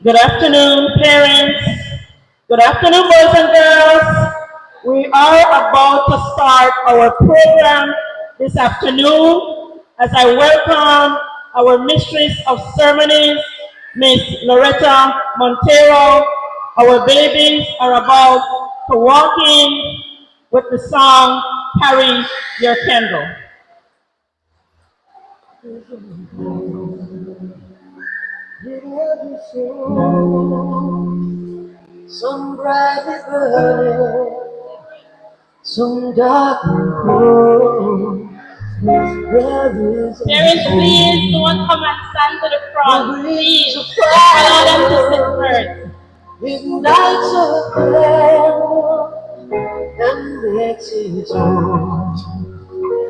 Good afternoon, parents. Good afternoon, boys and girls. We are about to start our program this afternoon as I welcome our Mistress of Ceremonies, Miss Loretta Montero. Our babies are about to walk in with the song Carry Your Candle. Some brightly burning, some darkly cold. There is Parents, please don't come and stand to the front. Please, allow them to sit first. ignites a candle and makes it on.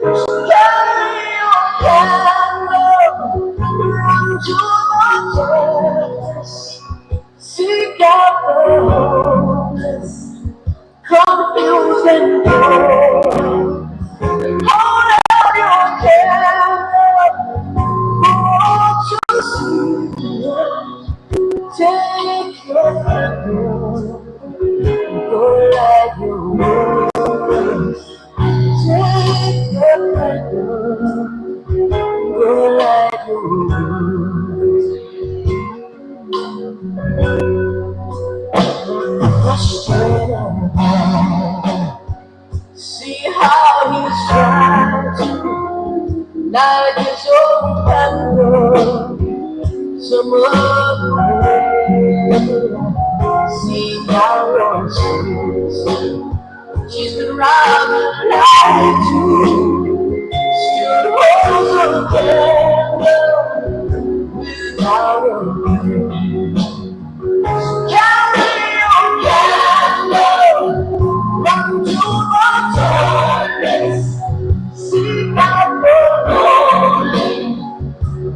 Carry your candle, run to the darkness, seek out the hopeless, confused and cold. Hold out your candle, want to see it. Take your candle, go light your world. Take your candle, go light your world. Frustrated, see how he's trying to light his own candle some other way. See how she's been robbed light too. Still holds a candle without a flame. Carry your candle, run to the darkness, seek out the lonely,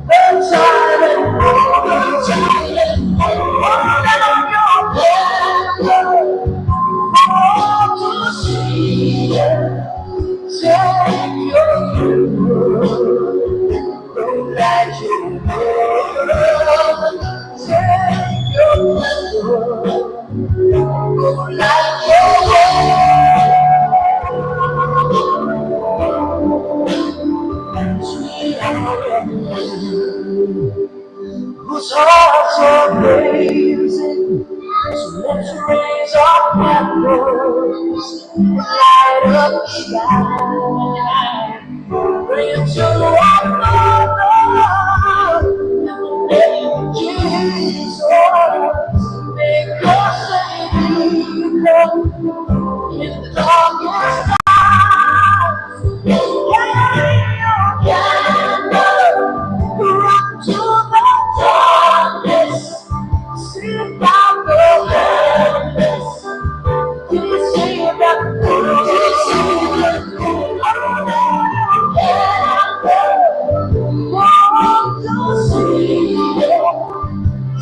the silent, the silent. Hold out your candle, want to see it. Take your candle, don't light your world. Take your candle, go light your world. Sweetheart, whose hearts are blazing, so let's raise our candles and light up the sky. Bring to our Father in the name of Jesus, because they become in the darkest times. Carry your candle, run to the darkness, seek out the helpless. You see that want to see it.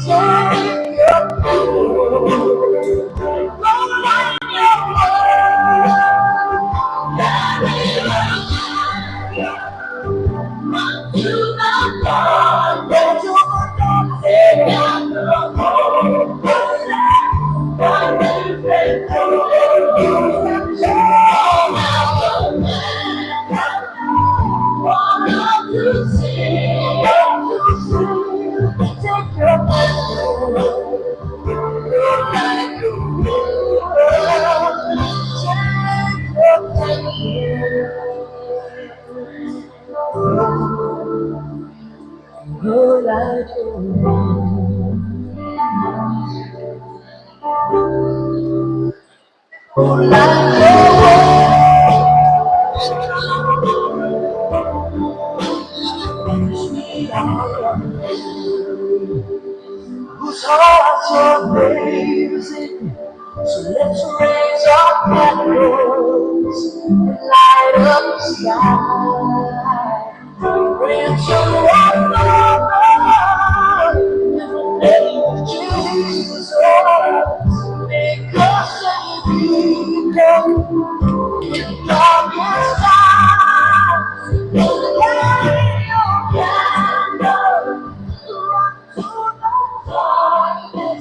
Take your food, go light your world. Run to the dark, run to the dark, take out the hope. One day, want to see, take your hand, like a world, take your hand, go like a go like a whose hearts are blazing. So let's raise our candles and light up the sky. Bring to our Father in the name of Jesus, because they become in the darkest times. Carry your candle, run to the darkness.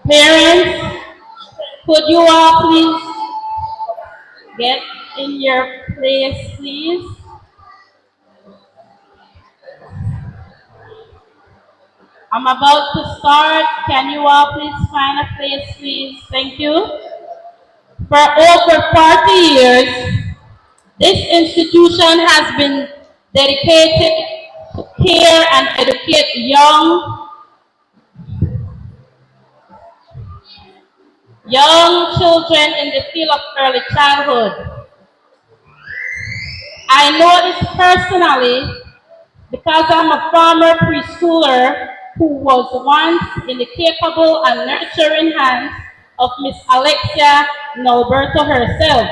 Parents, could you all please get in your place, please? I'm about to start. Can you all please find a place, please? Thank you. For over 40 years, this institution has been dedicated to care and educate young children in the field of early childhood. I know this personally because I'm a former preschooler who was once in the capable and nurturing hands of Miss Alexia Norberto herself.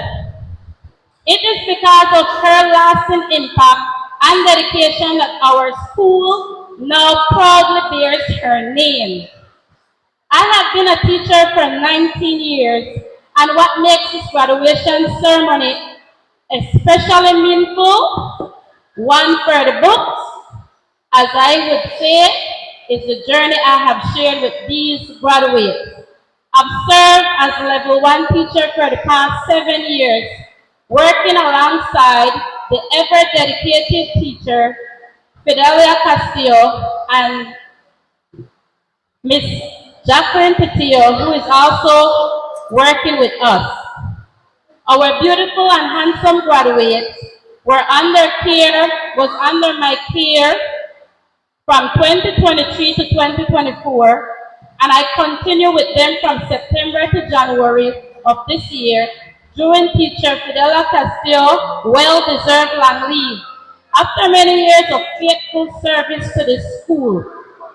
It is because of her lasting impact and dedication that our school now proudly bears her name. I have been a teacher for 19 years, and what makes this graduation ceremony especially meaningful, one for the books, as I would say, is the journey I have shared with these graduates. I've served as a level 1 teacher for the past 7 years, working alongside the ever-dedicated teacher, Fidelia Castillo, and Miss Jacqueline Petillo, who is also working with us. Our beautiful and handsome graduates was under my care from 2023 to 2024, and I continue with them from September to January of this year during teacher Fidelia Castillo well-deserved long leave. After many years of faithful service to this school,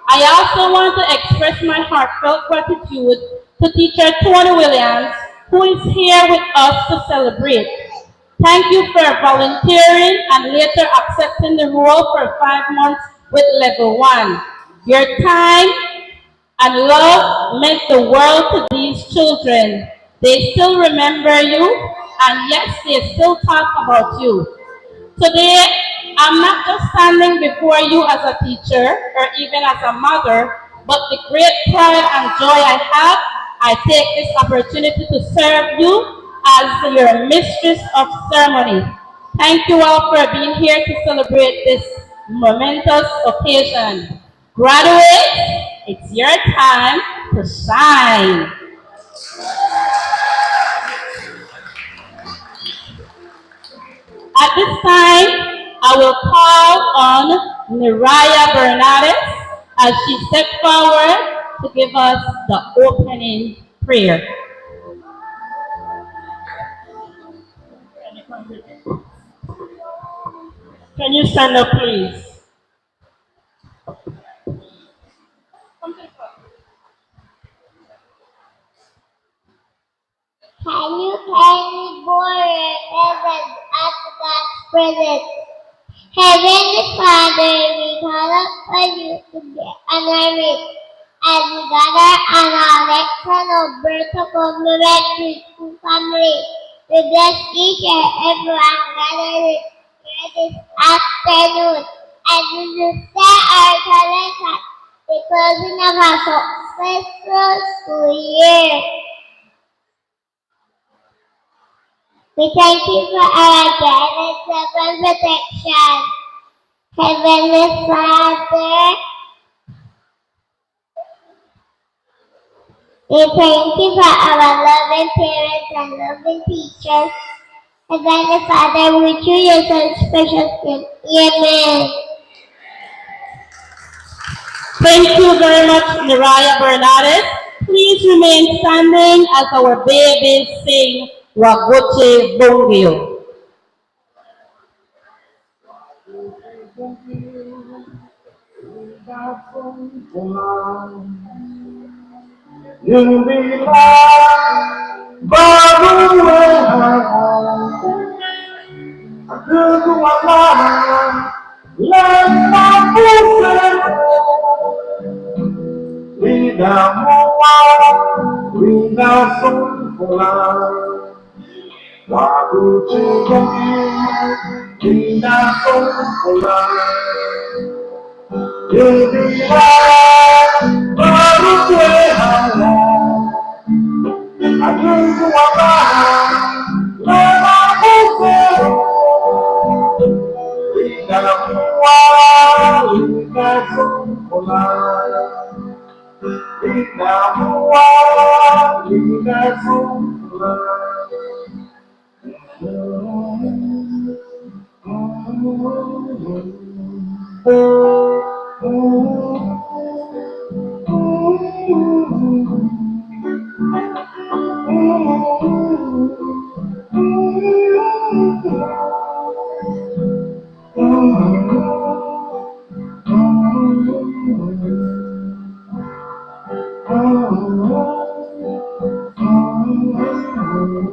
I also want to express my heartfelt gratitude to teacher Tony Williams, who is here with us to celebrate. Thank you for volunteering and later accepting the role for 5 months with level 1. Your time and love meant the world to these children. They still remember you, and yes, they still talk about you. Today, I'm not just standing before you as a teacher or even as a mother, but the great pride and joy I have, I take this opportunity to serve you as your mistress of ceremony. Thank you all for being here to celebrate this momentous occasion. Graduates, it's your time to shine. At this time, I will call on Niraya Bernardes as she steps forward to give us the opening prayer. Can you stand up, please? Can you kindly bow your heavens at God's presence? Heavenly Father, we call upon you to be honored as we gather on our Alexa Norberto Complementary School family. We bless each and everyone gathered here this afternoon as we display our talents at the closing of our successful school year. We thank you for our guidance and protection. Heavenly Father, we thank you for our loving parents and loving teachers. Heavenly Father, we choose your son's precious name. Amen. Thank you very much, Niraya Bernardes. Please remain standing as our babies sing Wagoche Bongio. You'll be mine, baru aku Allah, lama pusing, lidah muak, lidah sempurna, aku cinta, lidah sempurna. You'll be mine, baru mua Linda Sula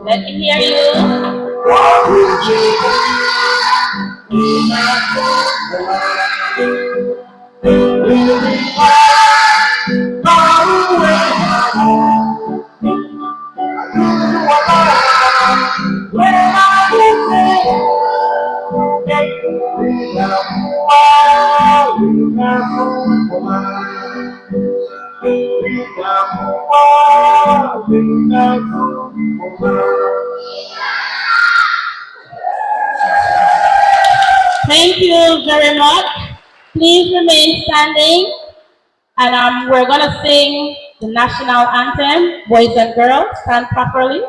Let me hear you. Thank you very much. Please remain standing, and we're going to sing the national anthem. Boys and girls, stand properly.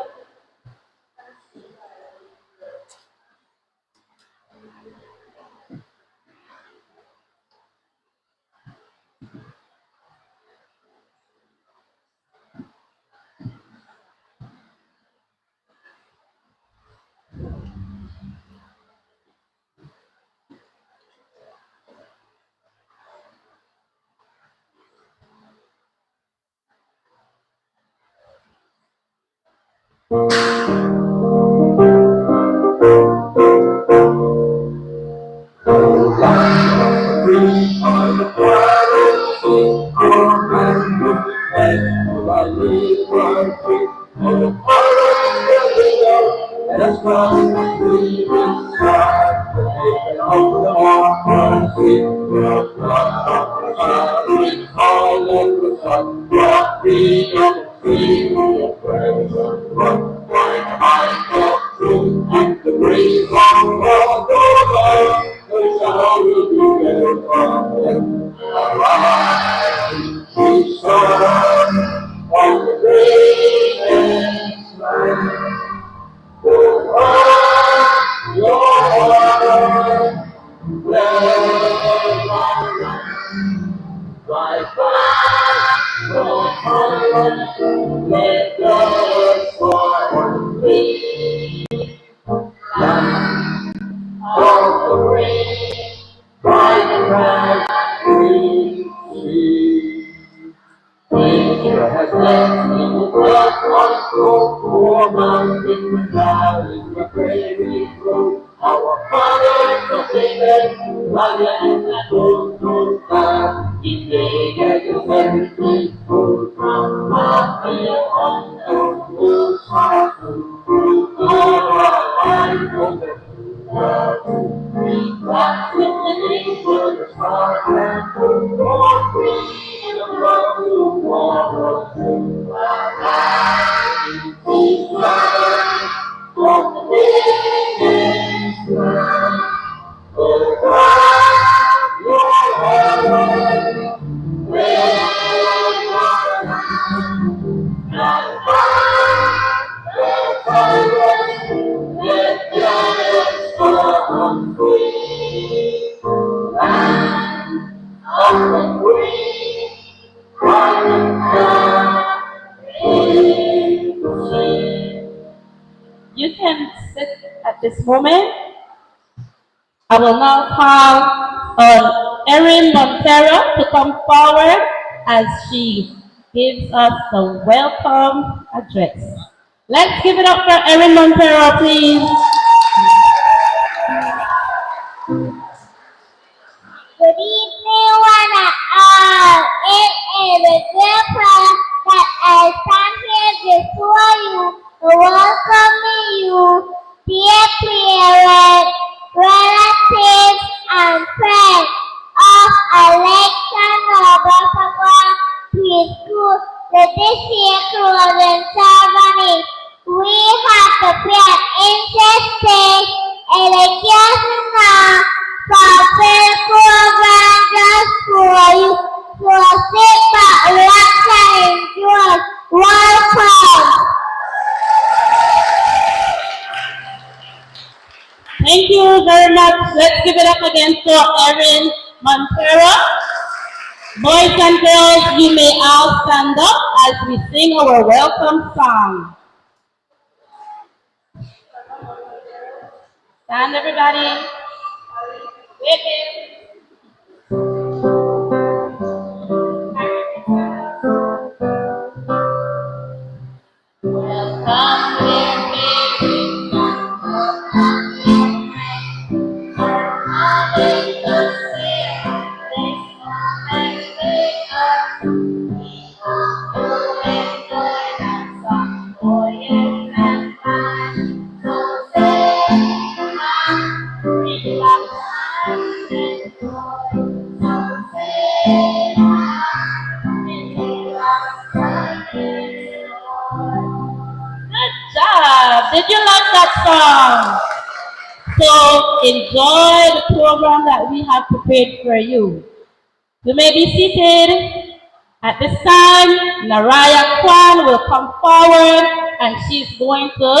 You can sit at this moment. I will now call on Erin Montero to come forward as she gives us the welcome address. Let's give it up for Erin Montero, please. Good evening, one and all. It is with great pride that I stand here before you to welcome you, dear parents, relatives, and friends of Alexa Nobasagwa Preschool to this year's closing ceremony. We have prepared interesting education now for program just for you. So sit back, relax, and enjoy you very much. Let's give it up again for Erin Montero. Boys and girls, you may all stand up as we sing our welcome song. Stand, everybody. Wait. Welcome, good job. Did you like that song? So enjoy the program that we have prepared for you. You may be seated. At this time, Naraya Kwan will come forward and she's going to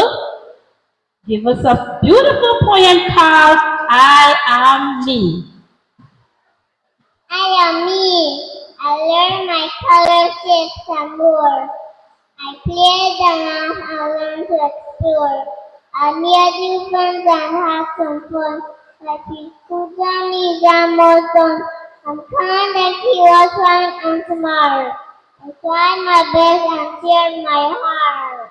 give us a beautiful poem called I Am Me. I am me. I learn my color shapes and more. I play the math and learn to explore. I meet new friends and have some fun. I teach school journeys and more fun. I'm kind and curious and smart. I try my best and share my heart.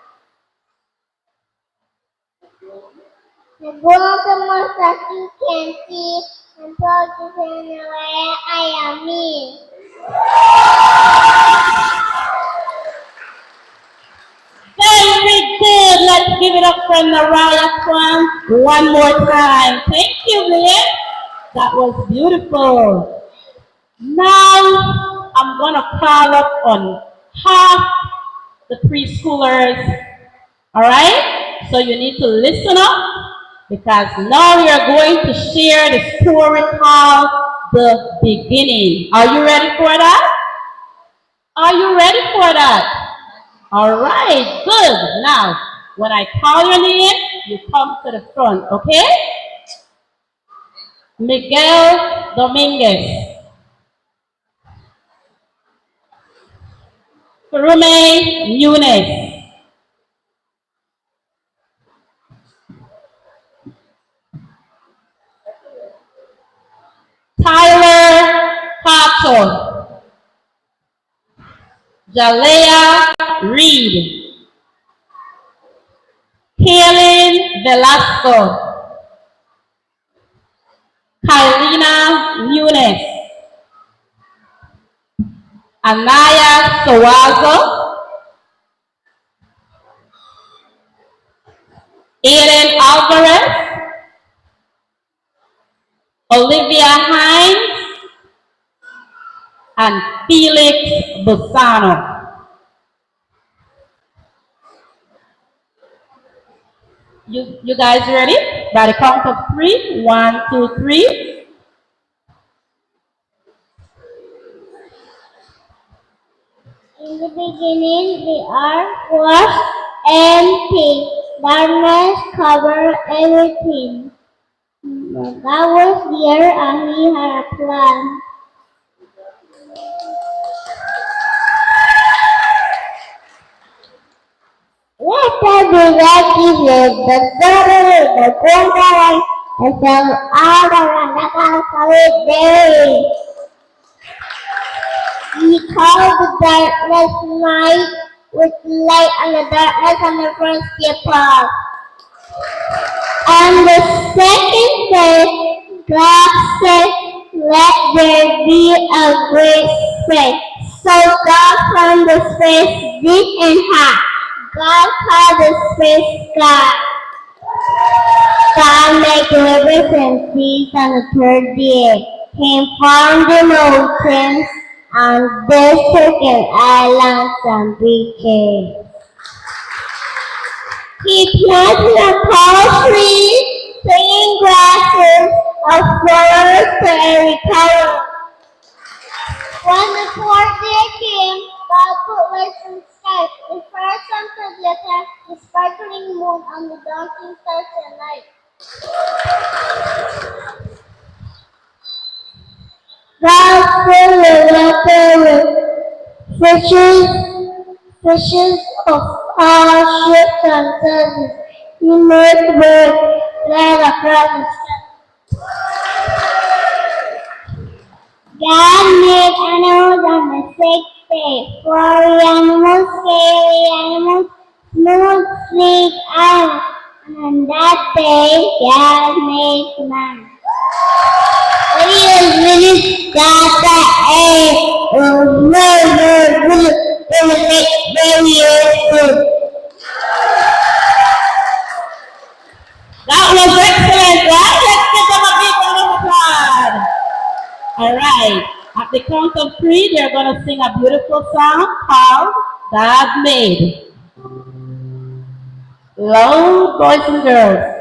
The goal the most that you can see. I'm proud to say where I am me. Very good. Let's give it up for Naraya Kwan one more time. Thank you, Liam. That was beautiful. Now, I'm going to call up on half the preschoolers. All right? So you need to listen up because now we are going to share the story called The Beginning. Are you ready for that? Are you ready for that? All right, good. Now, when I call your name, you come to the front, okay? Miguel Dominguez. Furume Nunes. Tyler Pato. Jalea Reed. Kaylin Velasco. Kylina Nunes. Anaya Sawazo. Aiden Alvarez. Olivia Hines. And Felix Bosano. You guys ready? By the count of 3. 1, 2, 3. In the beginning, the earth was empty. Darkness covered everything. But God was there and He had a plan. Let the directive the daughter, the grandmother, and some other and day. He called the darkness night with light and the darkness and the first step. On the second day, God said, let there be a great space. So God found the space deep and high. God called the space sky. God made rivers and seas on the third day. He formed the mountains and desert and islands and beaches. He planted a tall tree, green grasses, of flowers to every color. When the fourth day came, God put lights in the sky, the first sun to glitter, the sparkling moon, and the dancing stars at night. God filled the water with fishes of all shapes and sizes. He made birds fly across the sky. God made animals on the sixth day. Furry animals, scaly animals, smooth, sleek animals. And on that day, God made man. Really got that That was excellent, right? Let's give them a big round of applause. All right. At the count of three, they're going to sing a beautiful song called God Made. Loud, boys and girls.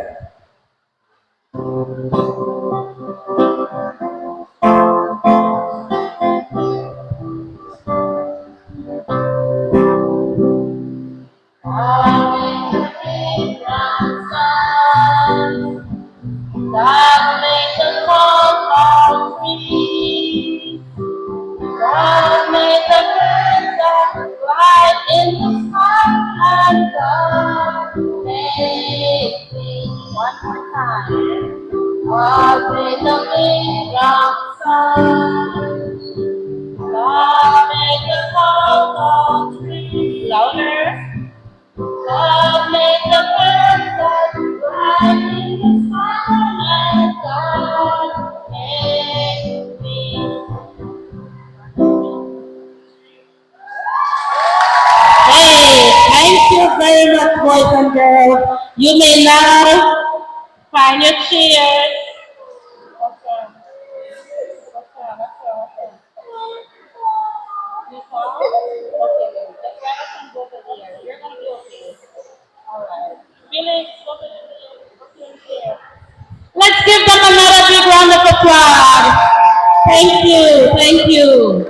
God made the palm trees. God made the birds that fly in the sky, and God made me. One more time. God made the big round sun. God made the palm trees. Louder. God made the birds that fly in the sky, and God made me. Hey, thank you very much, boys and girls. You may now find your chairs. You fall? Okay, then. Just grab us and go to the air. You're gonna be okay. Alright. Felix, go to the chair. Let's give them another big round of applause. Thank you, thank you.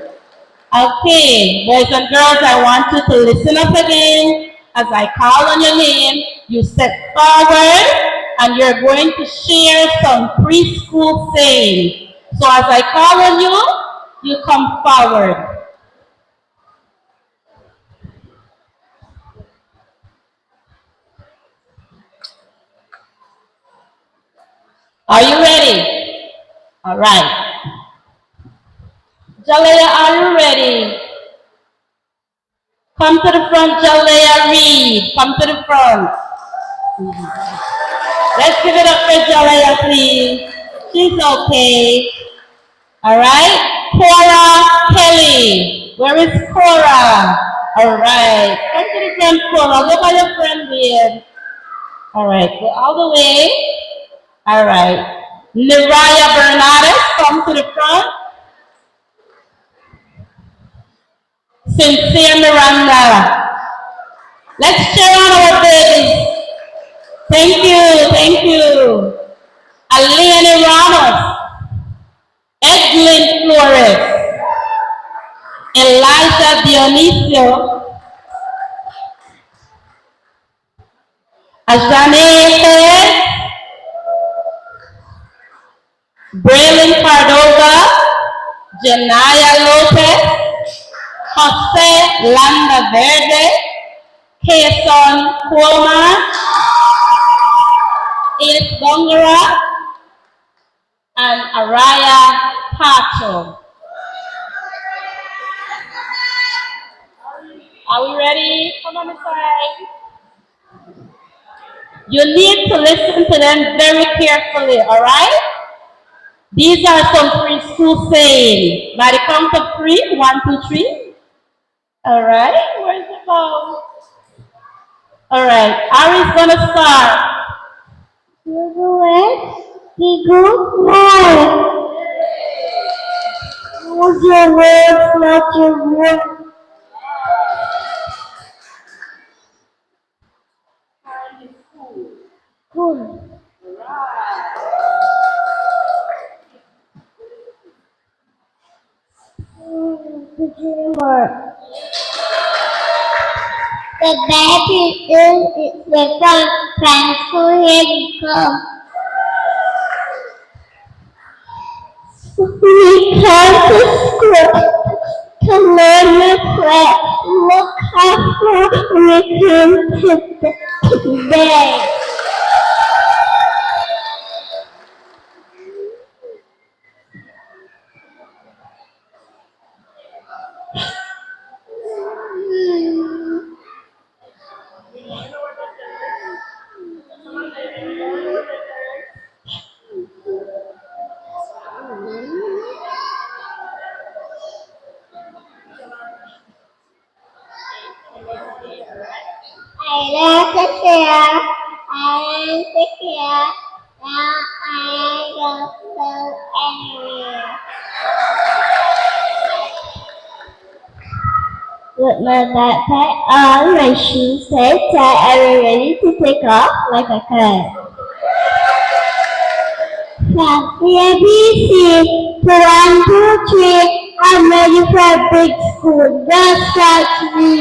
Okay, boys and girls, I want you to listen up again. As I call on your name, you step forward and you're going to share some preschool saying. So as I call on you, you come forward. Are you ready? All right. Jalea, are you ready? Come to the front, Jalea, read. Come to the front. Let's give it up for Jalea, please. She's okay. All right. Cora Kelly. Where is Cora? All right. Come to the front, Cora. Look at your friend there. All right. Go all the way. All right. Neriah Bernardes, come to the front. Sincere Miranda. Let's cheer on our babies. Thank you, thank you. Aliane Ramos, Edlin Flores, Elijah Dionisio, Ajane Perez, Braylon Cardova, Janaya Lopez, Jose Landa Verde, Kason Cuomo, Is Bongara, and Araya Pacho. Are we ready? Come on inside. You need to listen to them very carefully, all right? These are some preschool sayings. By the count of three, 1, 2, 3. All right, where's the ball? All right, Ari's gonna start. You go west, we go north. Use your words, not your words. Cool. Dreamer. The baby is the from school. Here we come. We come to school to learn the play. Look how far we come today. I love the chair. I love the chair. Now I go anywhere. With my backpack on, my shoes tight, I am ready to take off like a kite. From ABC to 1, 2, 3, I'm ready for a big school. Just like me.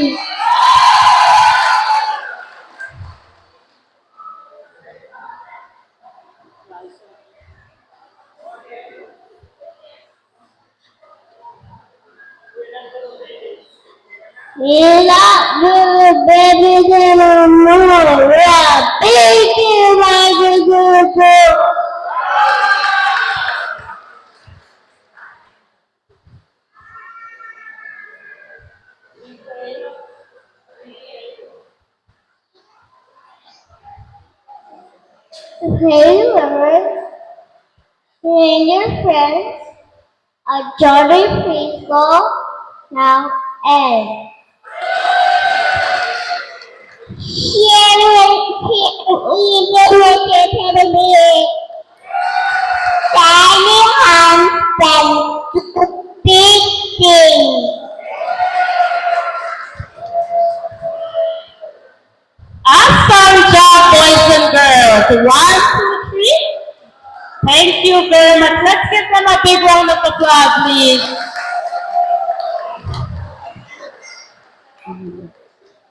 We love little babies anymore. We are baby like a Hey, lovers, and your friends, a jolly preschool now ends. Tiny hands and big things. Awesome job, boys and girls. 1, 2, 3. Thank you very much. Let's give them a big round of applause, please.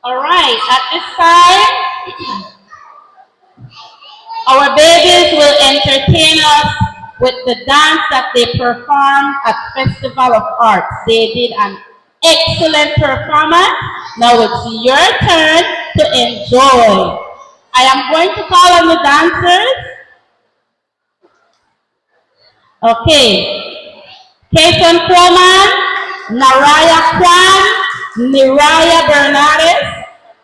All right, at this time, our babies will entertain us with the dance that they performed at Festival of Arts. They did an excellent performance. Now it's your turn to enjoy. I am going to call on the dancers. Okay. Kason Coleman, Naraya Kwan, Niraya Bernardes,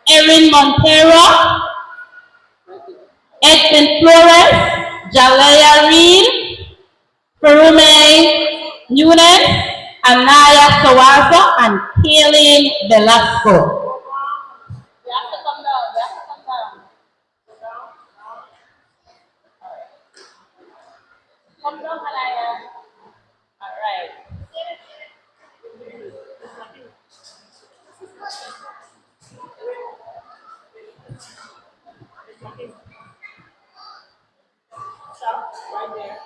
Erin Montero, Edwin Flores, Jalea Reed, Perume Nunes, Anaya Sawazo, and Kaylin Velasco. You have to come down. You have to come down. Come down, Anaya. All right. Stop right there.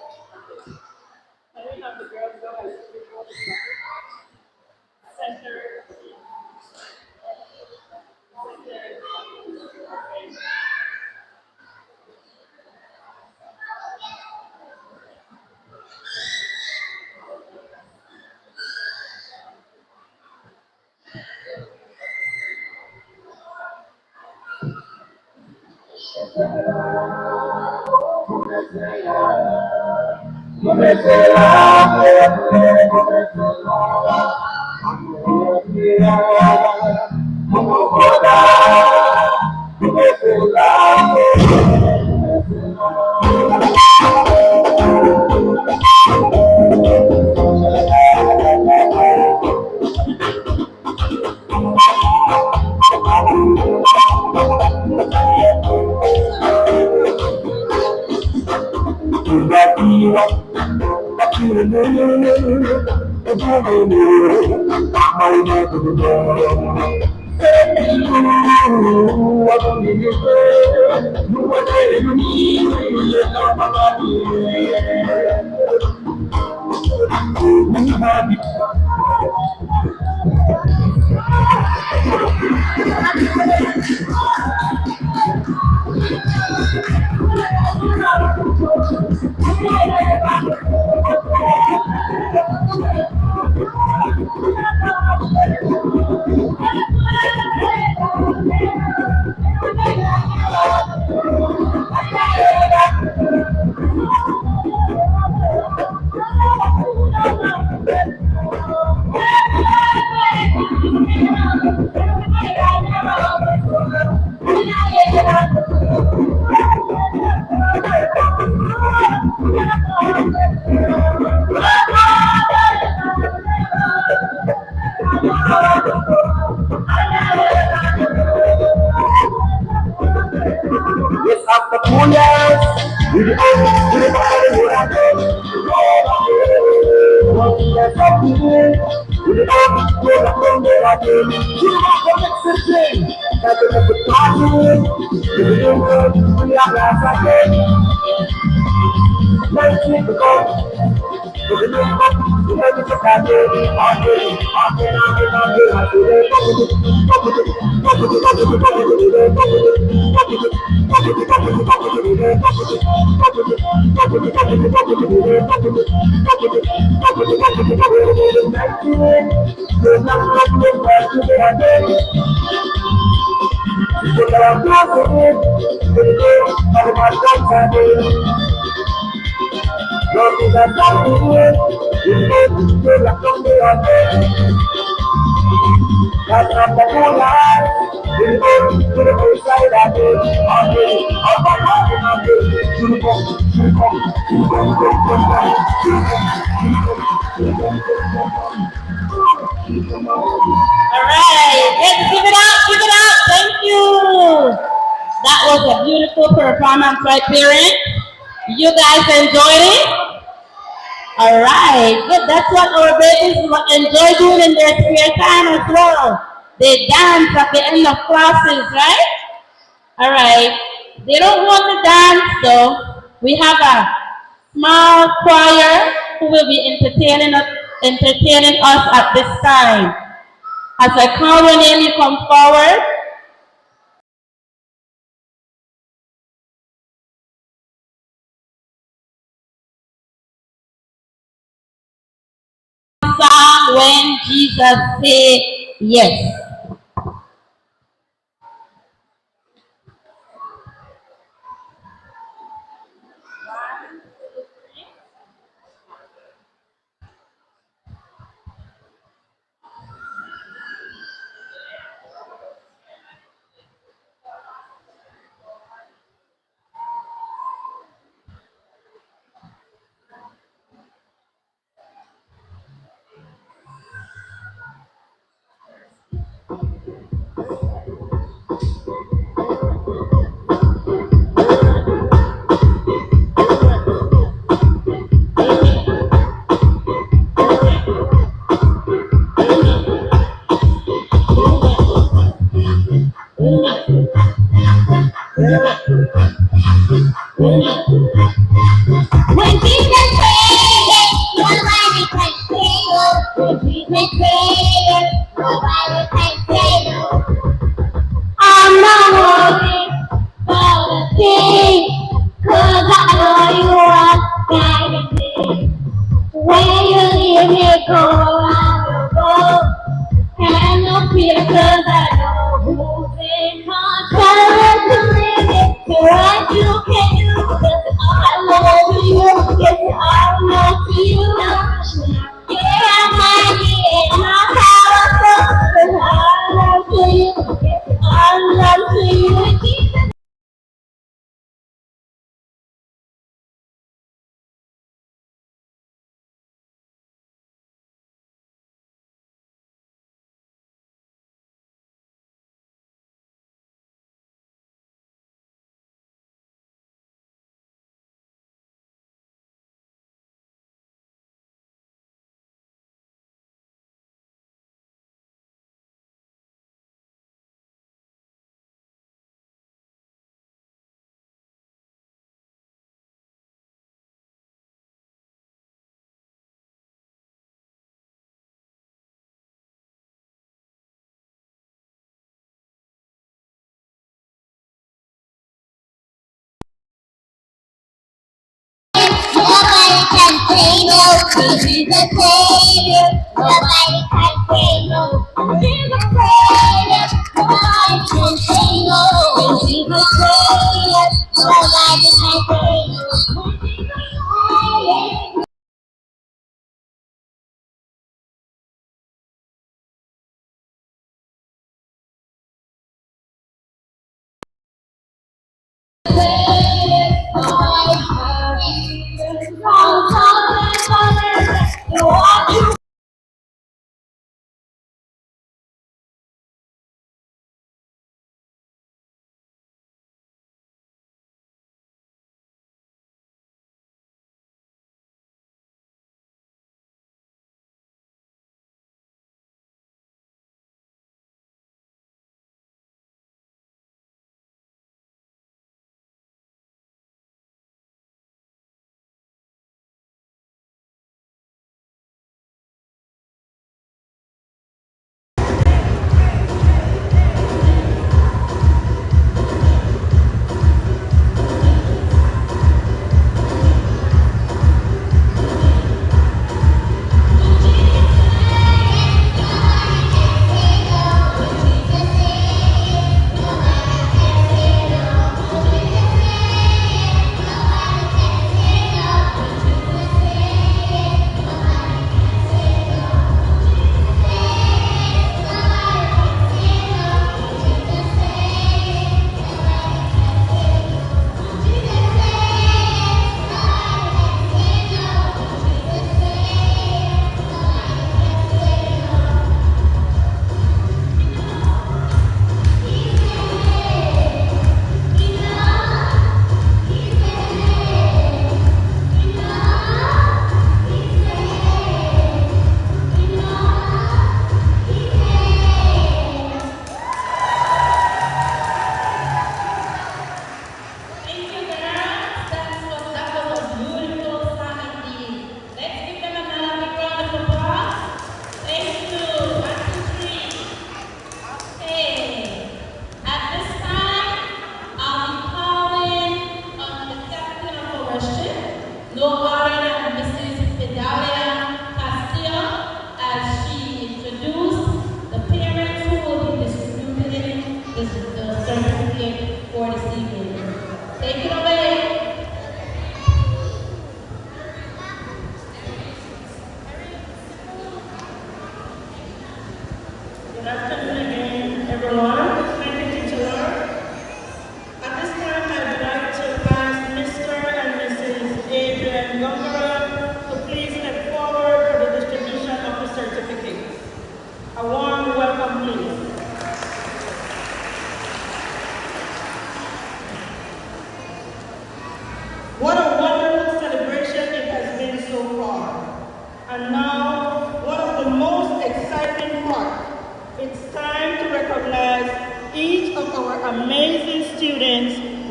Can we have the girls go a little bit more center? Yes, after 2 years, we the body we are dead. One year of the year, we the body we are dead. You are the next thing. That is the party. We are last again. Let's keep it going. Love is a something you make feel like something on me. That's not the whole life. You know, to the whole side of it. On me, on my heart, on me. To the bone, to the bone, to the bone, to the bone, to the bone, to the bone. All right, let's give it up, give it up. Thank you. That was a beautiful performance, right, parents? You guys enjoyed it? All right, good. That's what our babies enjoy doing in their spare time as well. They dance at the end of classes, right? All right. They don't want to dance, though. We have a small choir who will be entertaining us at this time. As I call your name, you come forward. Song when Jesus said yes. When Jesus said, nobody can say no. When Jesus said, nobody can say no. I'm not worried about a thing, 'cause I know you are guiding me. When you leave me, go, I will go. And no fear, 'cause I know who's in control. To live it, to what you can do, 'cause I love you, yes, I love you. Yeah, I'm mighty and I'm powerful, 'cause I love you, yes, I love you. Jesus. Nobody can say no, 'cause he's a savior. Nobody can say no, 'cause he's a savior. Nobody can say no, 'cause he's a savior. Nobody can say no, 'cause he's a savior.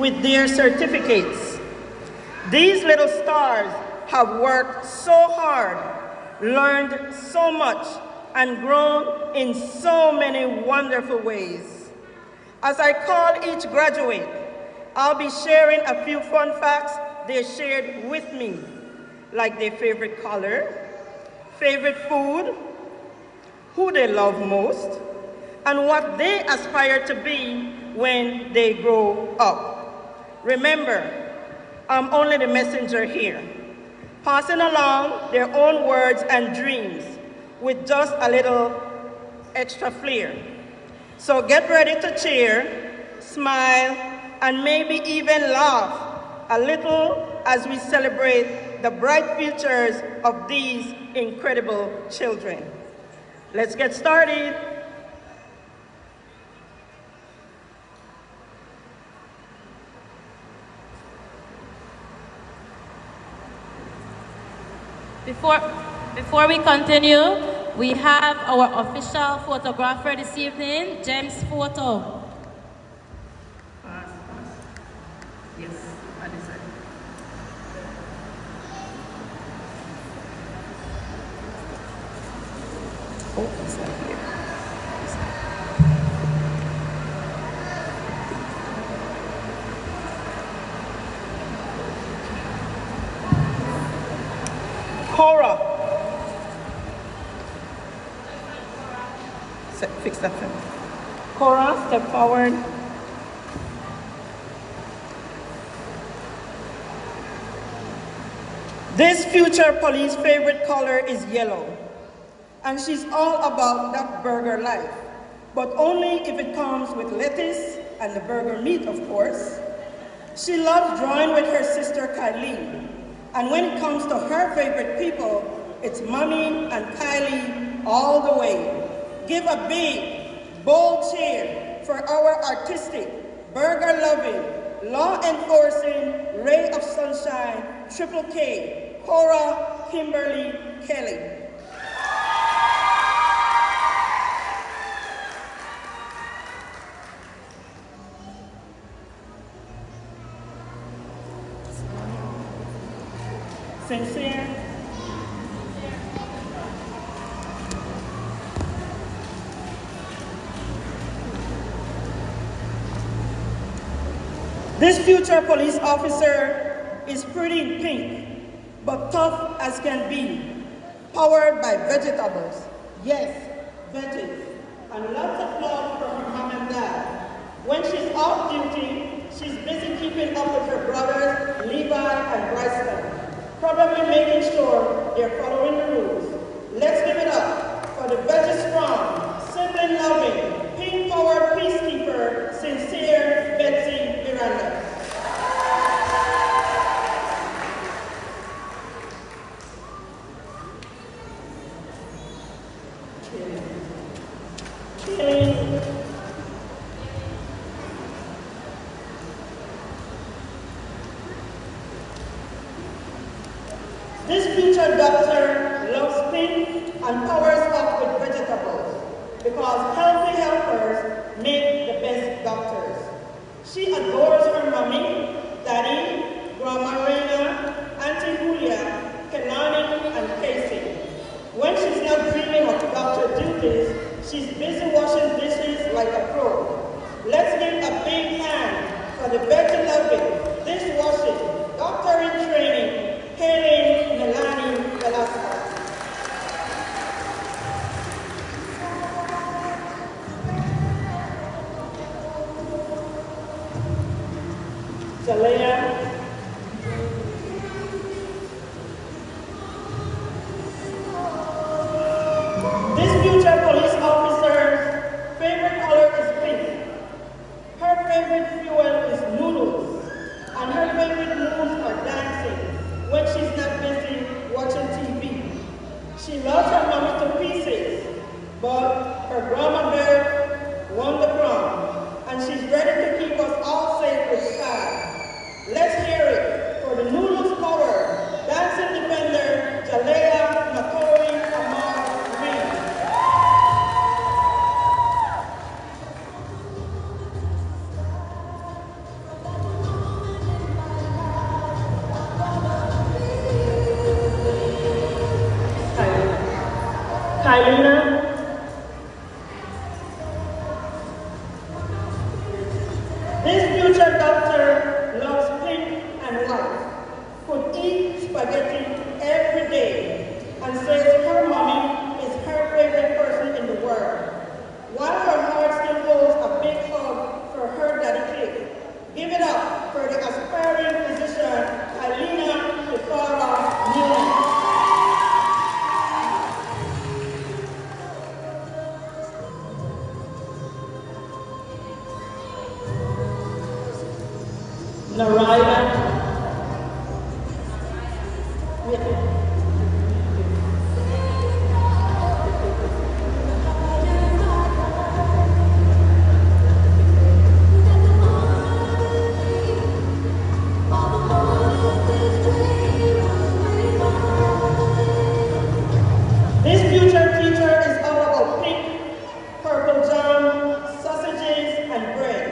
with their certificates. These little stars have worked so hard, learned so much, and grown in so many wonderful ways. As I call each graduate, I'll be sharing a few fun facts they shared with me, like their favorite color, favorite food, who they love most, and what they aspire to be when they grow up. Remember, I'm only the messenger here, passing along their own words and dreams with just a little extra flair. So get ready to cheer, smile, and maybe even laugh a little as we celebrate the bright futures of these incredible children. Let's get started. Before we continue, we have our official photographer this evening, James Photo. Yes, I deserve it. Oh, it's not here. Cora. Fix that thing. Cora, step forward. This future police favorite color is yellow. And she's all about that burger life, but only if it comes with lettuce and the burger meat, of course. She loves drawing with her sister Kylie. And when it comes to her favorite people, it's Mommy and Kylie all the way. Give a big, bold cheer for our artistic, burger-loving, law-enforcing, ray of sunshine, Triple K, Cora Kimberly Kelly. Sincere. This future police officer is pretty in pink, but tough as can be, powered by vegetables. Yes, veggies, and lots of love from her mom and dad. When she's off duty, she's busy keeping up with her brothers, Levi and Bryson, probably making sure they're following the rules. Let's give it up for the veggie strong, sibling loving, pink powered peacekeeper, Sincere Betsy Miranda. This future doctor loves pink and powers up with vegetables because healthy helpers make the best doctors. She adores her mommy, daddy, grandma Reina, Auntie Julia, Kelani, and Casey. When she's not dreaming of doctor duties, she's busy washing dishes like a pro. Let's give a big hand for the veggie-loving, dishwashing, doctor in training, Helen Melanie Velasco. Jalea. This future police officer's favorite color is pink. Her favorite fuel is noodles, and her favorite moves are dancing when she's not busy watching TV. She loves her mommy to pieces, but her grandma bear won the crown, and she's ready to keep us all safe with style. Let's hear it for the noodles power, dancing defender, Jalea Matori Amar Reed. Kylina. This future doctor loves pink and white, could eat spaghetti every day, and says her mommy is her favorite person in the world. While her heart still holds a big hug for her daddy Cliff. Give it up for the aspiring physician, Alina Ifara Newman. Naraya. This future teacher is all about pink, purple jam, sausages, and bread.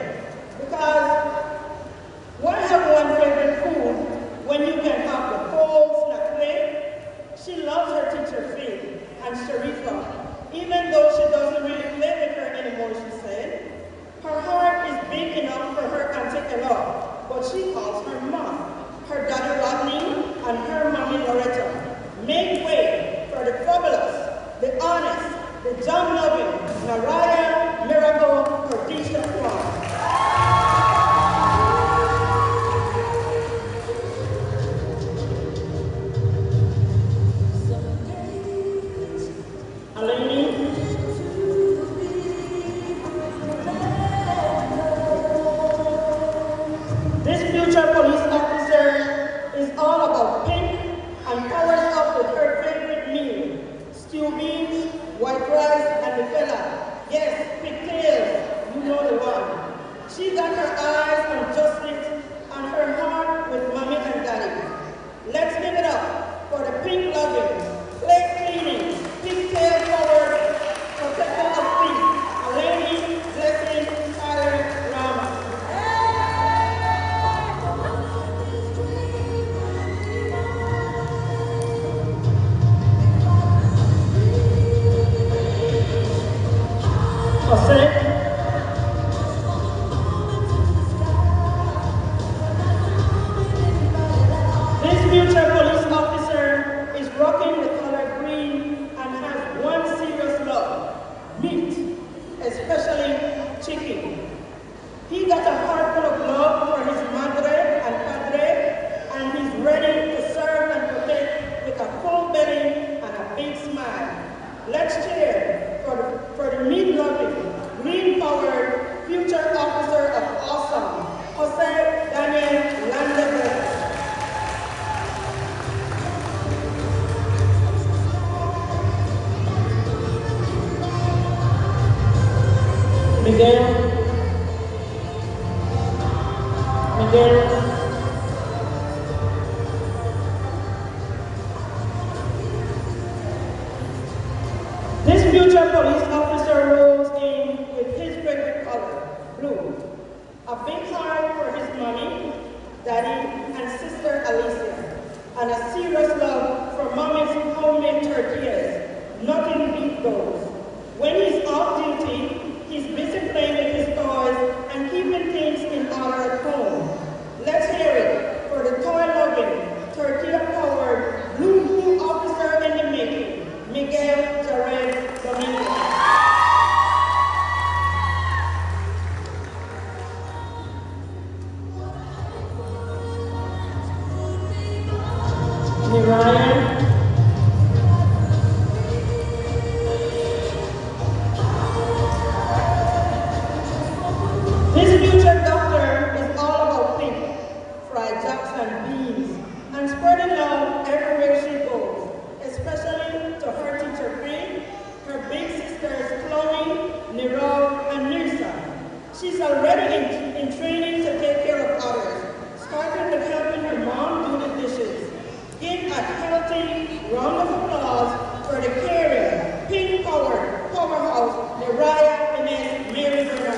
Because why have one favorite food when you can have the whole snack plate? She loves her teacher Phil and Sharifa, even though she doesn't really play with her anymore, she said. Her heart is big enough for her Auntie Ella, but she calls her mom, her daddy Rodney, and her mommy Loretta. Make way for the fabulous, the honest, the jam-loving Naraya Miracle Cordisha Clark. This future future police officer is all about pink and powers up with her favorite meal, stew beans, white rice, and the fella. Yes, pigtails, you know the one. She got her eyes on justice and her heart with mommy and daddy. Let's give it up for the pink loving, plate cleaning, pigtail powered, protector of peace, Lady Blessing Tyler Rama. Jose. This future police officer is rocking the color green and has one serious love, meat, especially chicken. He got a heart full of love for his madre and padre, and he's ready to serve and protect with a full belly and a big smile. Let's cheer for the meat-loving, green-powered future officer of awesome, Jose Daniel Landebert. Miguel. This future police officer rolls in with his favorite color, blue. A big heart for his mommy, daddy, and sister Alicia, and a serious love for mommy's homemade tortillas. Nothing beats those. When he's off duty, he's busy playing with his toys and keeping things in order at home. Let's hear it for the toy-loving, tortilla-powered, blue officer in the making, Miguel Jared Dominguez. Ryan. This future doctor is all about pink, fried jacks and beans, and spreading love everywhere she goes, especially to her teacher Green, her big sisters Chloe, Nero, and Nirsa. She's already in training to take care of others, starting with helping her mom do the dishes. Give a healthy round of applause for the caring, pink-powered powerhouse, Neriah Inez Mary Bernard.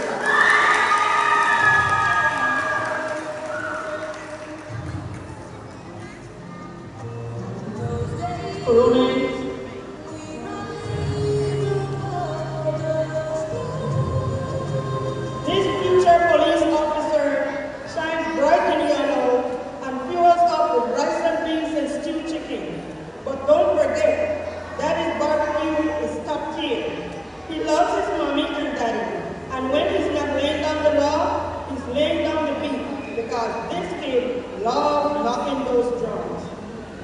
This future police officer shines bright in yellow and fuels up with rice and beans and stewed chicken. But don't forget, Daddy's barbecue is top tier. He loves his mommy and daddy. And when he's not laying down the law, he's laying down the beat. Because this kid loves knocking those drums.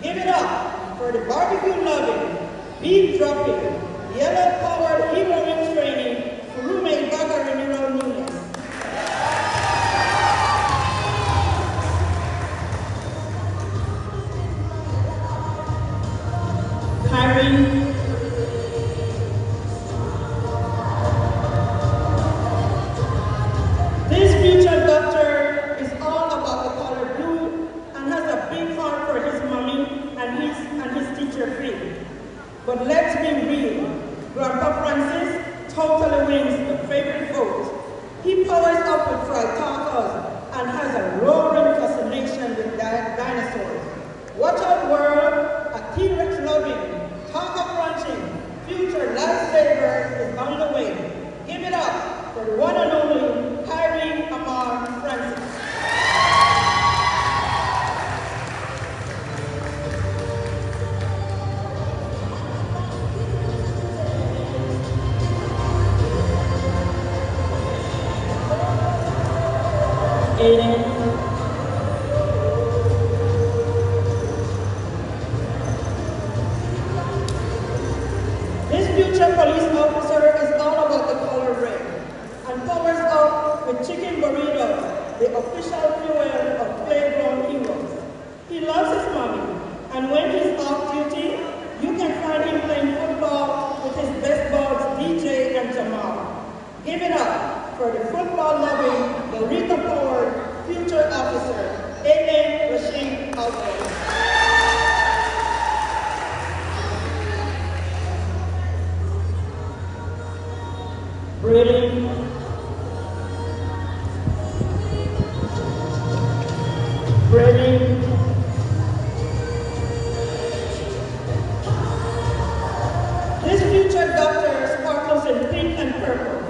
Give it up for the barbecue-loving, beef-dropping, yellow-powered hero in training, roommate Bagger and Nero Nunes. Kyrie. This future doctor is all about the color blue and has a big heart for his mommy and his teacher Free. But let's be real, Grandpa Francis Ready? This future doctor sparkles in pink and purple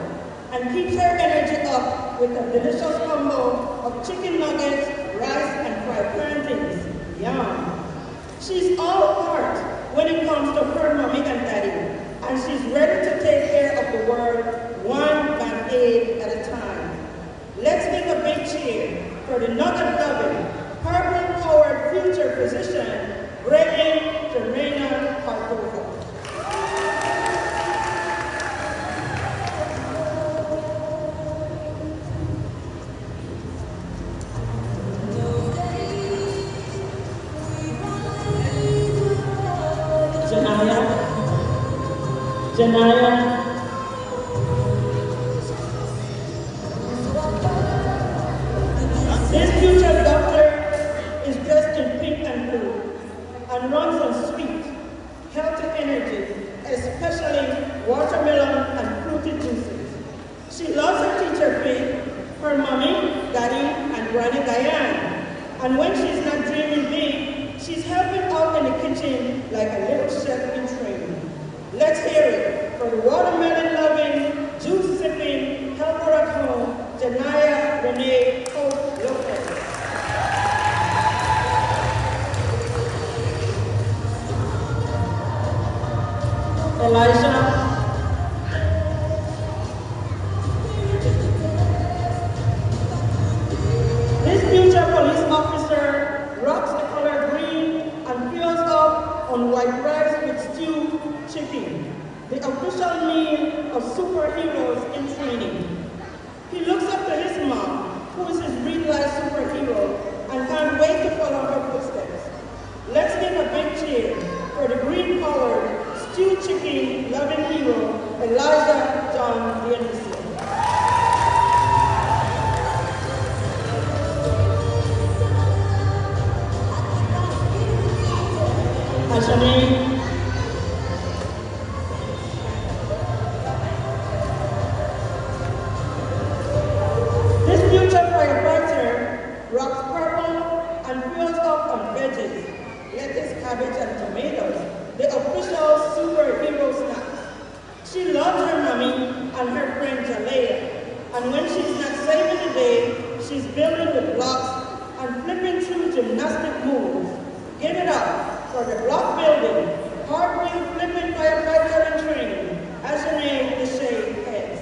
and keeps her energy up with a delicious combo of chicken nuggets, rice, and fried plantains. Yum! She's all heart when it comes to her mommy and daddy, and she's ready to take care of the world one band-aid at a time. Let's make a big cheer for the nugget-loving, purple-powered future physician, Reverend Terena Cardova. Janaya. This future doctor is dressed in pink and blue and runs on sweet, healthy energy, especially watermelon and fruity juices. She loves her teacher Faith, her mommy, daddy, and granny Diane. And when she's not dreaming big, she's helping out in the kitchen like a little chef in training. Let's hear it for the watermelon-loving, juice-sipping, helper at home, Janaya Renee Hope Lopez. Elijah. This future police officer rocks the color green and fills up on white rice with stewed chicken, the official meal of superheroes in training. He looks up to his mom, who is his real-life superhero, and can't wait to follow her footsteps. Let's give a big cheer for the green-colored, stewed chicken-loving hero, Elijah John Dionisi. Ashani. This future firefighter rocks purple and fills up on veggies, lettuce, cabbage, and tomatoes, the official superhero snack. She loves her mommy and her friend Jalea, and when she's not saving the day, she's building with blocks and flipping through gymnastic moves. Give it up for the block building, hardwheel flipping firefighter in training, Ajane Deshay Heads.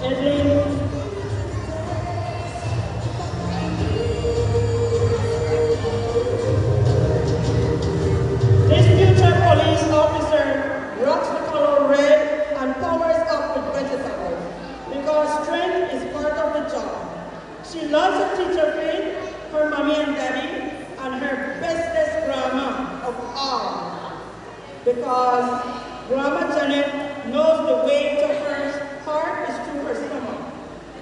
Edlin. This future police officer rocks the color red and powers up with vegetables because strength is part of the job. She loves her teacher Faith, her mommy and daddy, and her bestest grandma of all because Grandma Janet knows the way to her heart is through her stomach.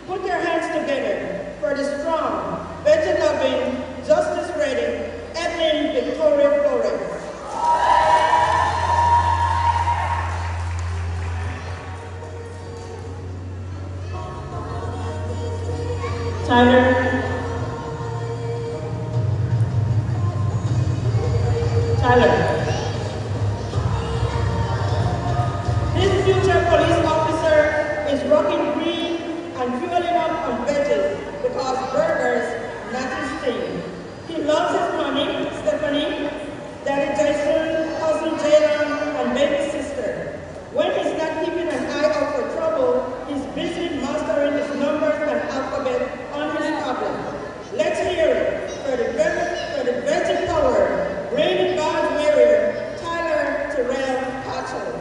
Put your hands together for the strong, veggie-loving, justice-ready Edlin Victoria Flores. Tyler. Tyler. This future police officer is rocking green and fueling up on veggies because burgers not his thing. He loves his mommy, Stephanie, daddy Jason, cousin Jalen, and baby sister. When he's not keeping an eye out for trouble, he's busy mastering his numbers and alphabet on his tablet. Let's hear it for the veggie power, reigning God warrior, Tyler Terrell Patchell.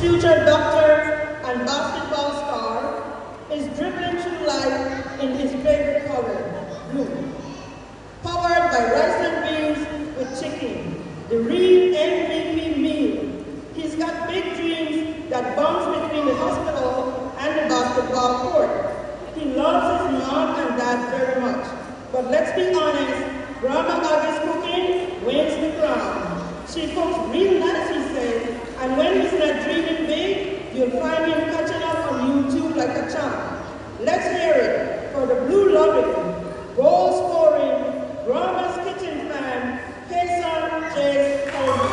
future doctor and basketball star is dribbling through life in his favorite color, blue. Powered by rice and beans with chicken, the real MVP meal. He's got big dreams that bounce between the hospital and the basketball court. He loves his mom and dad very much. But let's be honest, Grandma Aggie's cooking wins the crown. She cooks real nice, he says, and when he's not dreaming big, you'll find him catching up on YouTube like a champ. Let's hear it for the blue loving, goal scoring, Grandma's kitchen fan, Kason J. Coleman.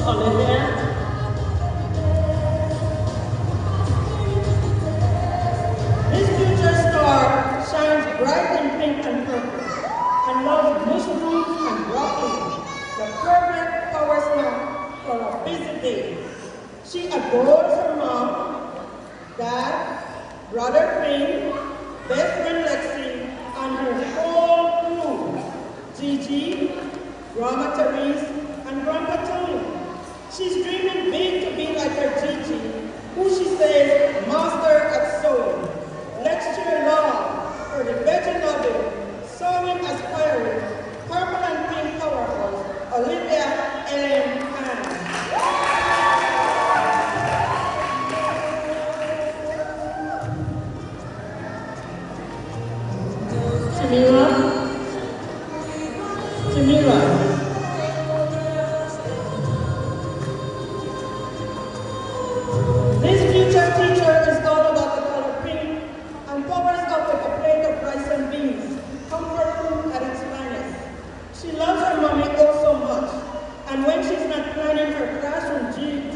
Olivia. This future star shines bright in pink and purple and loves mushrooms and broccoli, the perfect power snack for a busy day. She adores her mom, dad, brother Finn, best friend Lexi, and her whole crew, Gigi, Grandma Therese, and Grandpa Tony. She's dreaming big to be like her Gigi, who she says master at sewing. Let's cheer love for the veggie loving, sewing aspiring, purple and pink powerhouse, Olivia Ellen Hanna. Tamira. This future teacher is all about the color pink and powers up with a plate of rice and beans, comfort food at its finest. She loves her mommy oh so much, and when she's not planning her classroom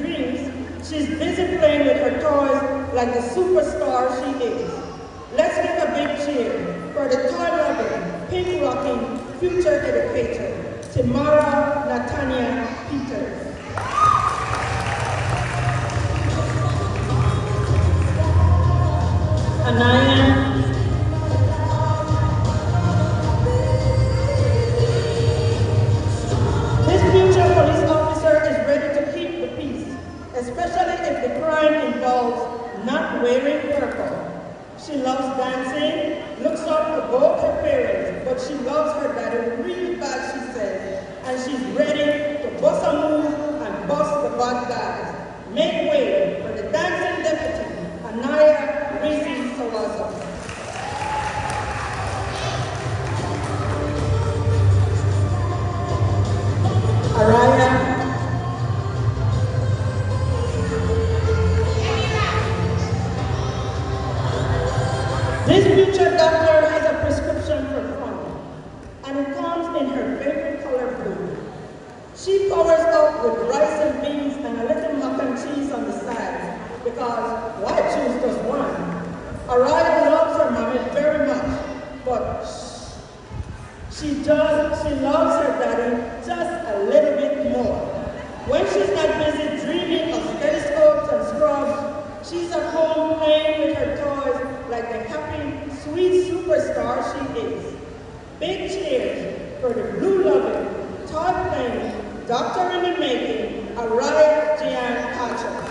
dreams, she's busy playing with her toys like the superstar she is. Let's give a big cheer for the toy-loving, pink-rocking future educator, Tamara Natania Peters. Anaya. This future police officer is ready to keep the peace, especially if the crime involves not wearing purple. She loves dancing, looks up to both her parents, but she loves her daddy really bad, she says, and she's ready to bust a move and bust the bad guys. Make way for the dancing deputy, Anaya Rizzi Salazar. Araya. This future doctor has a prescription for fun, and it comes in her favorite color blue. She powers up with rice and beans and a little mac and cheese on the side, because why choose just one? Araya loves her mommy very much, but she loves her daddy just a little bit more. When she's not busy dreaming of stethoscopes and scrubs, she's at home playing with her toys like the happy, sweet superstar she is. Big cheers for the blue-loving, toy-playing, doctor in the making, Araya Gian Pacha.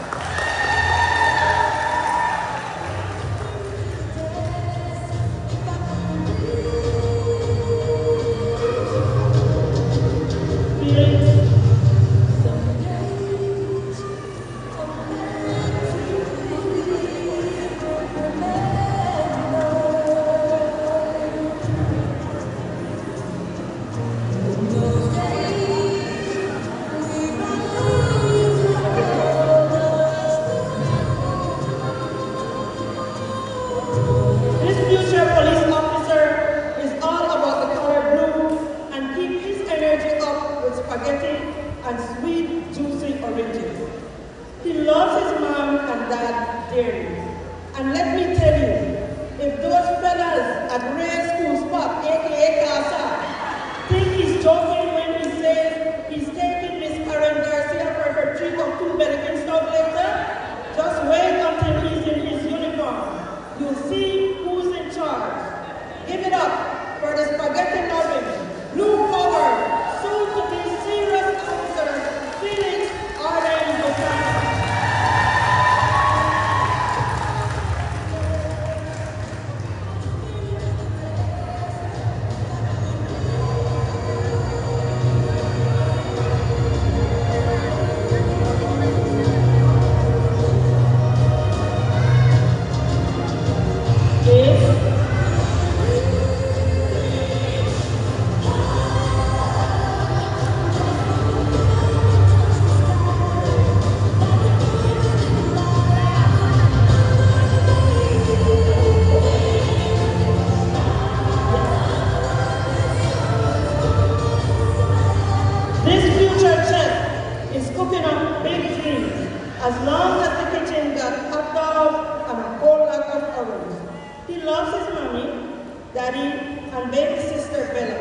daddy and baby sister Bella.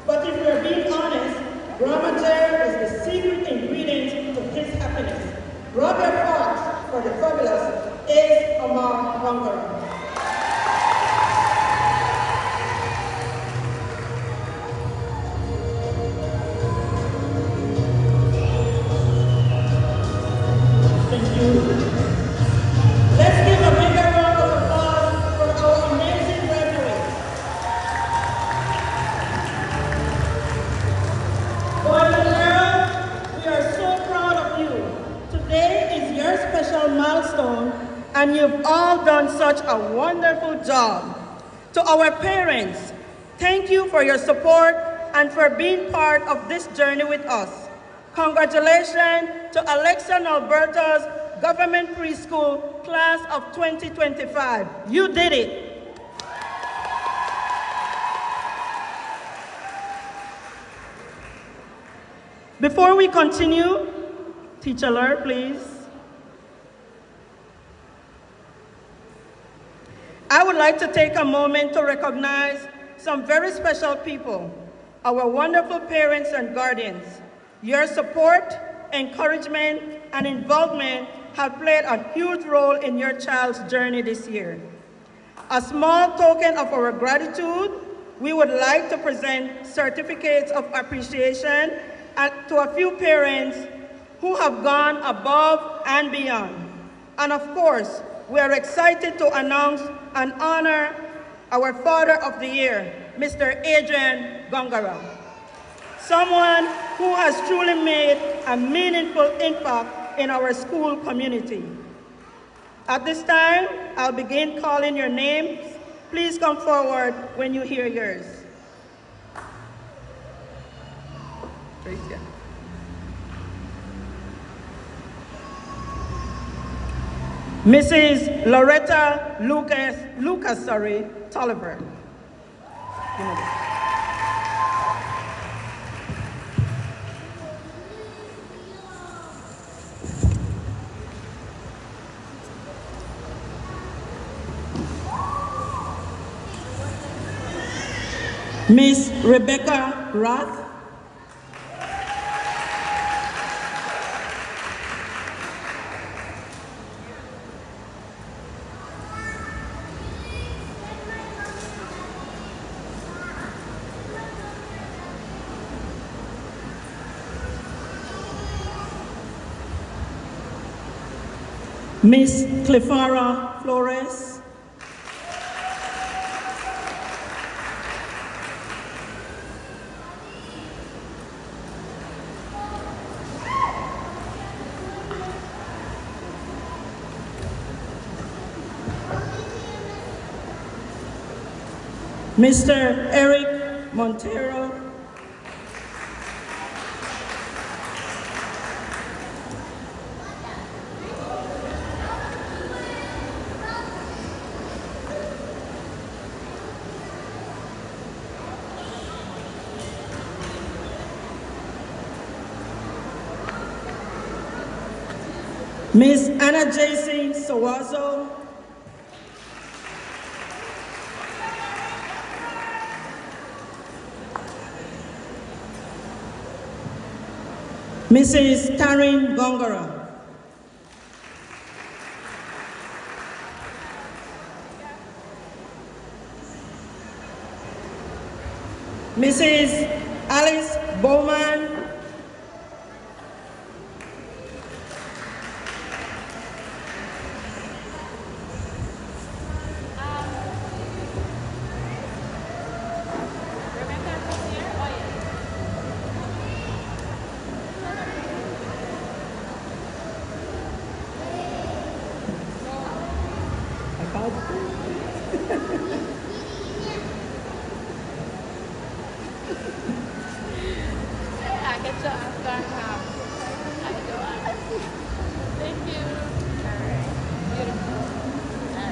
But if we're being honest, Grandma Jer is the secret ingredient to his happiness. Robert Fox, for the fabulous, is Amar Gongora. Thank you. Let's give a bigger round of applause for our amazing graduates. Boys and girls, we are so proud of you. Today is your special milestone, and you've all done such a wonderful job. To our parents, thank you for your support and for being part of this journey with us. Congratulations to Alexa Alberta's Government Preschool Class of 2025. You did it. Before we continue, Teacher Lur, please. I would like to take a moment to recognize some very special people, our wonderful parents and guardians. Your support, encouragement, and involvement have played a huge role in your child's journey this year. A small token of our gratitude, we would like to present certificates of appreciation to a few parents who have gone above and beyond. And of course, we are excited to announce and honor our Father of the Year, Mr. Adrian Gongora, someone who has truly made a meaningful impact in our school community. At this time, I'll begin calling your names. Please come forward when you hear yours. Mrs. Loretta Lucas, Tolliver. Miss Rebecca Roth. Miss Clefara Flores. Mr. Eric Montero. Miss Anna J.C. Sawazo. Mrs. Karen Gongora. Mrs. Alice Bowman.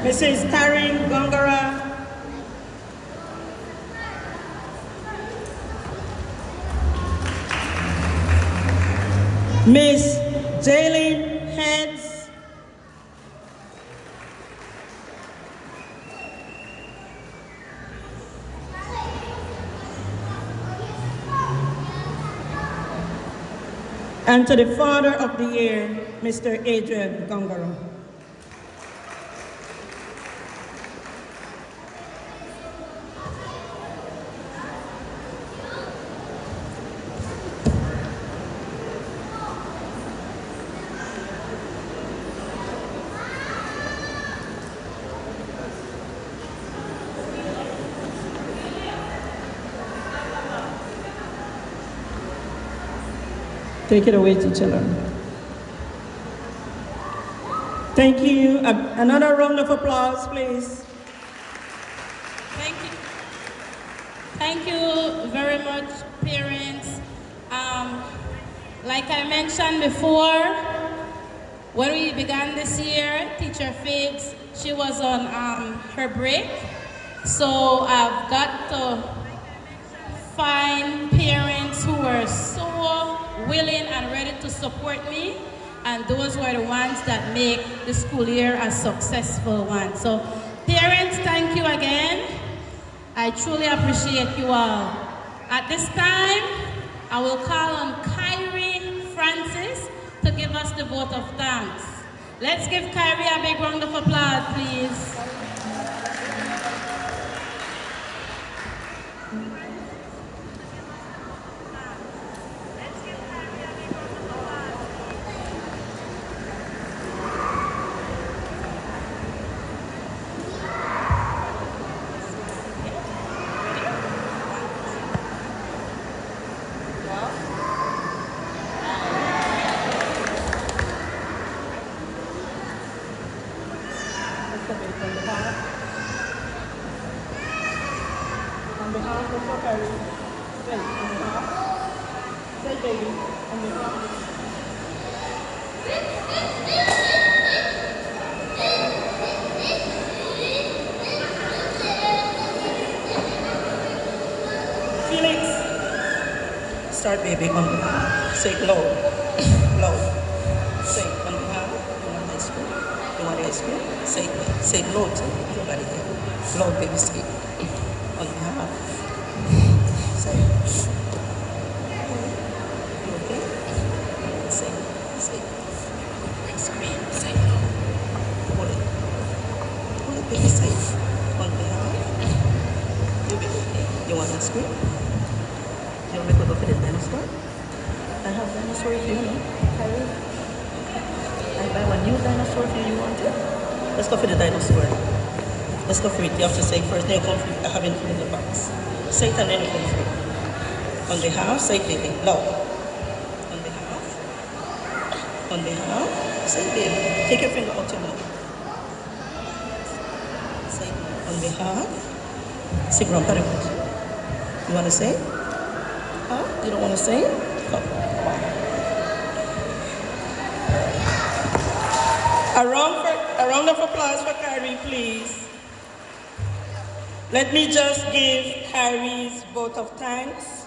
Mrs. Karen Gongora. Miss Jaylene Heads. And to the Father of the Year, Mr. Adrian Gongoro. Take it away, teacher. Thank you. Another round of applause, please. Thank you. Thank you very much, parents. Like I mentioned before, when we began this year, Teacher Fibs, she was on her break. So I've got to find parents who were so willing and ready to support me, and those were the ones that make the school year a successful one. So parents, thank you again. I truly appreciate you all. At this time, I will call on Kyrie Francis to give us the vote of thanks. Let's give Kyrie a big round of applause, please. On behalf of our parents, say on behalf, say baby, on behalf. Felix. Start, baby, on behalf. Say it loud. Loud. Say it on behalf. You want ice cream? You want ice cream? Say it loud. Everybody here. Loud, baby, say it. On behalf. Say it. You okay? Say it. Ice cream. Say it loud. Hold it. Hold it, baby, say it. On behalf. You be okay. You want ice cream? You want me to go for the dinosaur? I have dinosaur for you, no? I buy one new dinosaur for you, you want it? Let's go for the dinosaur. Let's go for it. You have to say it first, then you come for it. I have it in the box. Say it and then you come for it. On behalf, say it, baby. Loud. On behalf. On behalf. Say it, baby. Take your finger out your mouth. Say it. On behalf. Say grandpa. You want to say it? Huh? You don't want to say it? Oh, come on. A round of applause for Kyrie, please. Let me just give Kyrie's vote of thanks.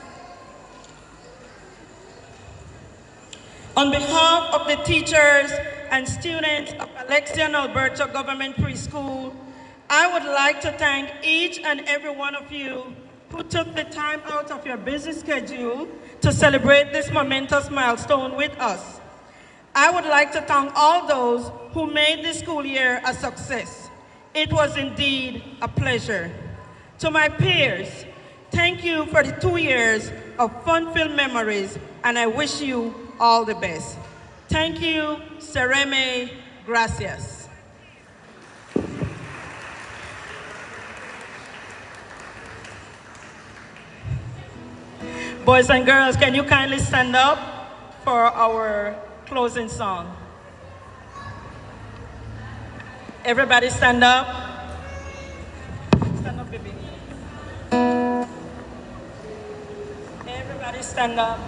On behalf of the teachers and students of Alexian Alberta Government Preschool, I would like to thank each and every one of you who took the time out of your busy schedule to celebrate this momentous milestone with us. I would like to thank all those who made this school year a success. It was indeed a pleasure. To my peers, thank you for the 2 years of fun-filled memories, and I wish you all the best. Thank you, Sereme, gracias. Boys and girls, can you kindly stand up for our closing song? Everybody stand up. Stand up, baby. Everybody stand up.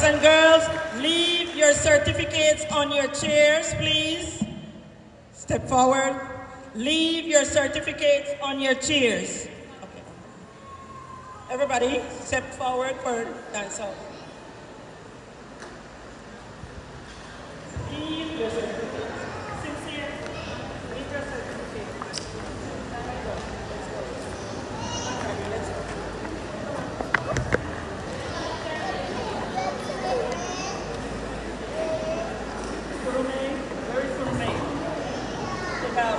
and girls, leave your certificates on your chairs, please. Step forward. Leave your certificates on your chairs. Okay. Everybody, step forward for dance off. Leave your certificates. Sincere, leave your certificates. Let's go. Furume, very Furume. Take out.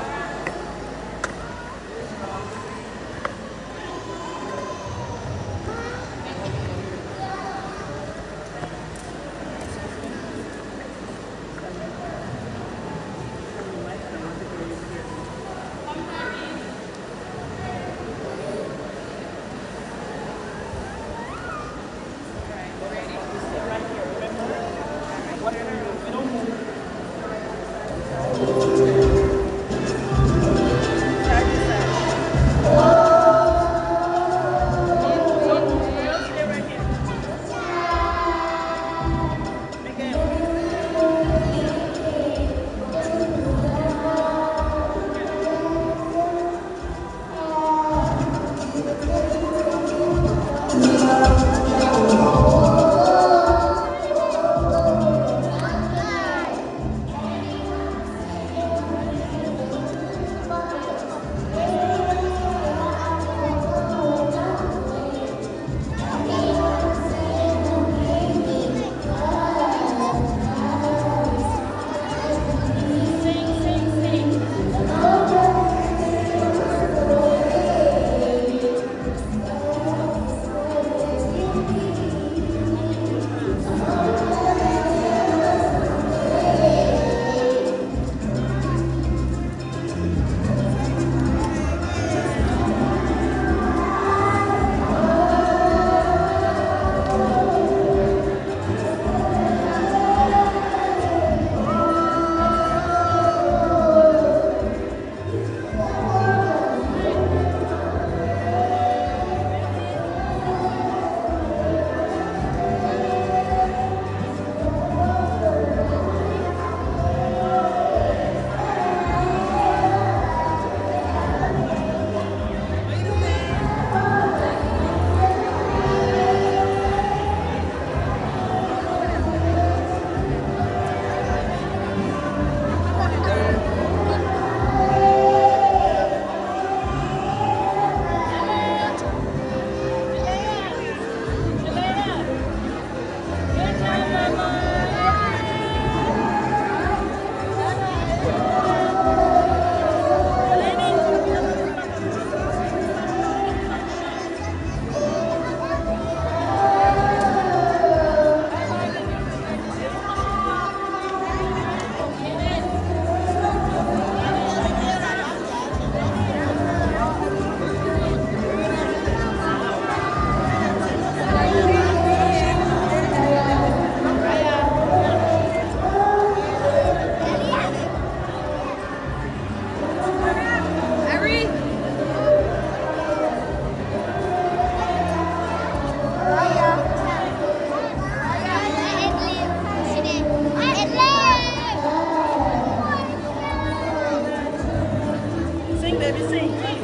Sing, baby, sing.